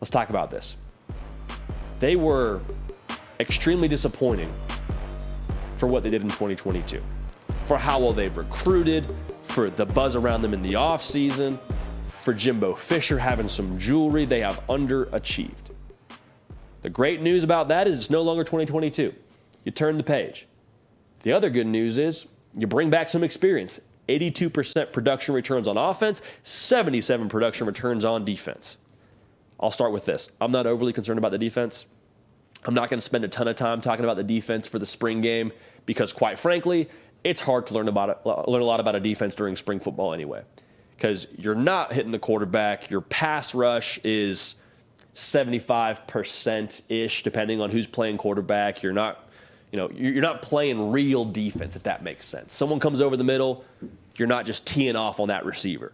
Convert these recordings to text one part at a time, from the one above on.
Let's talk about this. They were extremely disappointing for what they did in 2022, for how well they've recruited, for the buzz around them in the offseason, for Jimbo Fisher having some jewelry. They have underachieved. The great news about that is it's no longer 2022. You turn the page. The other good news is you bring back some experience. 82% production returns on offense, 77 production returns on defense. I'll start with this. I'm not overly concerned about the defense. I'm not going to spend a ton of time talking about the defense for the spring game because, quite frankly, it's hard to learn a lot about a defense during spring football anyway. Because you're not hitting the quarterback. Your pass rush is 75%-ish, depending on who's playing quarterback. You're not playing real defense, if that makes sense. Someone comes over the middle, you're not just teeing off on that receiver.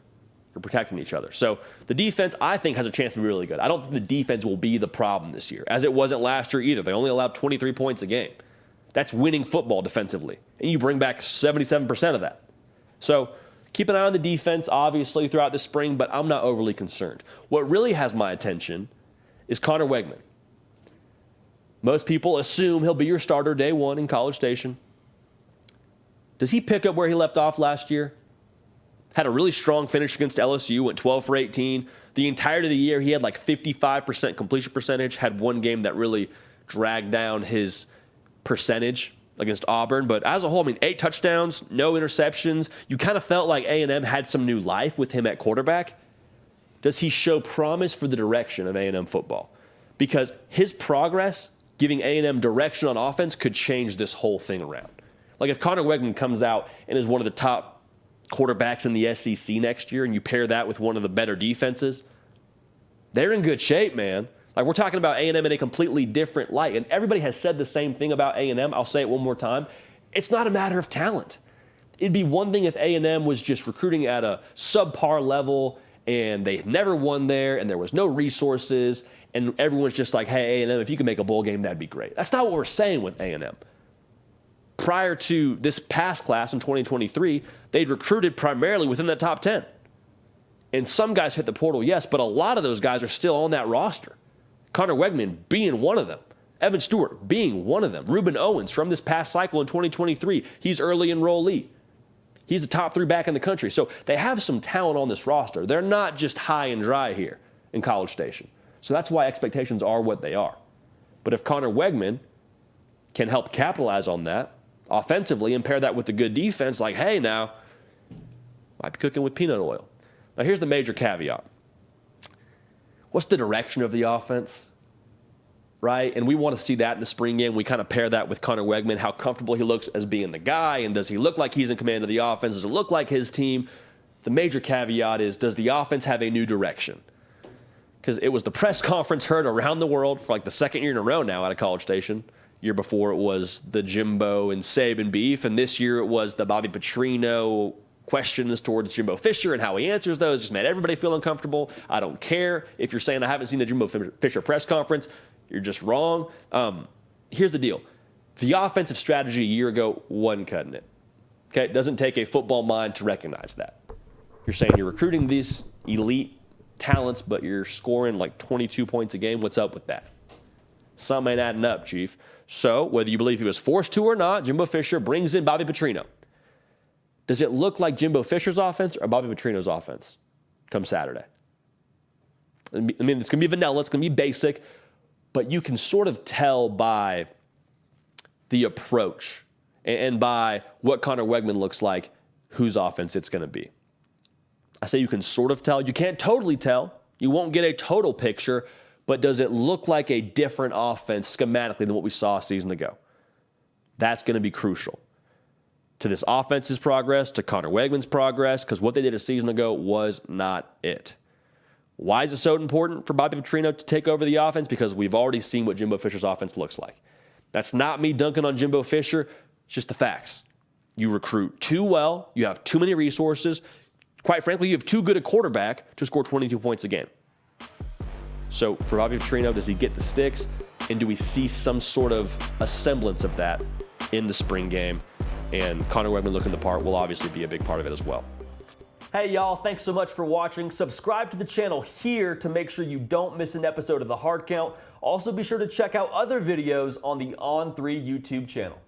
You're protecting each other. So the defense, I think, has a chance to be really good. I don't think the defense will be the problem this year, as it wasn't last year either. They only allowed 23 points a game. That's winning football defensively. And you bring back 77% of that. So keep an eye on the defense, obviously, throughout the spring, but I'm not overly concerned. What really has my attention is Connor Weigman. Most people assume he'll be your starter day one in College Station. Does he pick up where he left off last year? Had a really strong finish against LSU, went 12 for 18. The entirety of the year, he had like 55% completion percentage, had one game that really dragged down his percentage against Auburn. But as a whole, 8 touchdowns, no interceptions. You kind of felt like A&M had some new life with him at quarterback. Does he show promise for the direction of A&M football? Because his progress, giving A&M direction on offense, could change this whole thing around. Like if Connor Weigman comes out and is one of the top quarterbacks in the SEC next year, and you pair that with one of the better defenses, they're in good shape, man. Like we're talking about A&M in a completely different light, and everybody has said the same thing about A&M. I'll say it one more time. It's not a matter of talent. It'd be one thing if A&M was just recruiting at a subpar level, and they never won there, and there was no resources, and everyone's just like, hey, A&M, if you can make a bowl game, that'd be great. That's not what we're saying with A&M. Prior to this past class in 2023, they'd recruited primarily within the top 10. And some guys hit the portal, yes, but a lot of those guys are still on that roster. Connor Weigman being one of them. Evan Stewart being one of them. Ruben Owens from this past cycle in 2023, he's early enrollee. He's a top 3 back in the country. So they have some talent on this roster. They're not just high and dry here in College Station. So that's why expectations are what they are. But if Connor Weigman can help capitalize on that offensively and pair that with a good defense, like, hey, now, might be cooking with peanut oil. Now, here's the major caveat. What's the direction of the offense, right? And we want to see that in the spring game. We kind of pair that with Connor Weigman, how comfortable he looks as being the guy, and does he look like he's in command of the offense? Does it look like his team? The major caveat is, does the offense have a new direction? Because it was the press conference heard around the world for like the second year in a row now out of College Station. Year before it was the Jimbo and Saban beef, and this year it was the Bobby Petrino questions towards Jimbo Fisher and how he answers those. Just made everybody feel uncomfortable. I don't care if you're saying I haven't seen the Jimbo Fisher press conference. You're just wrong. Here's the deal. The offensive strategy a year ago wasn't cutting it. Okay, it doesn't take a football mind to recognize that. You're saying you're recruiting these elite talents, but you're scoring like 22 points a game. What's up with that? Something ain't adding up, Chief. So whether you believe he was forced to or not, Jimbo Fisher brings in Bobby Petrino. Does it look like Jimbo Fisher's offense or Bobby Petrino's offense come Saturday? It's going to be vanilla. It's going to be basic. But you can sort of tell by the approach and by what Connor Weigman looks like whose offense it's going to be. I say you can sort of tell. You can't totally tell. You won't get a total picture. But does it look like a different offense schematically than what we saw a season ago? That's going to be crucial to this offense's progress, to Connor Weigman's progress, because what they did a season ago was not it. Why is it so important for Bobby Petrino to take over the offense? Because we've already seen what Jimbo Fisher's offense looks like. That's not me dunking on Jimbo Fisher. It's just the facts. You recruit too well. You have too many resources. Quite frankly, you have too good a quarterback to score 22 points a game. So for Bobby Petrino, does he get the sticks? And do we see some sort of a semblance of that in the spring game? And Connor Weigman looking the part will obviously be a big part of it as well. Hey y'all, thanks so much for watching. Subscribe to the channel here to make sure you don't miss an episode of The Hard Count. Also be sure to check out other videos on the On3 YouTube channel.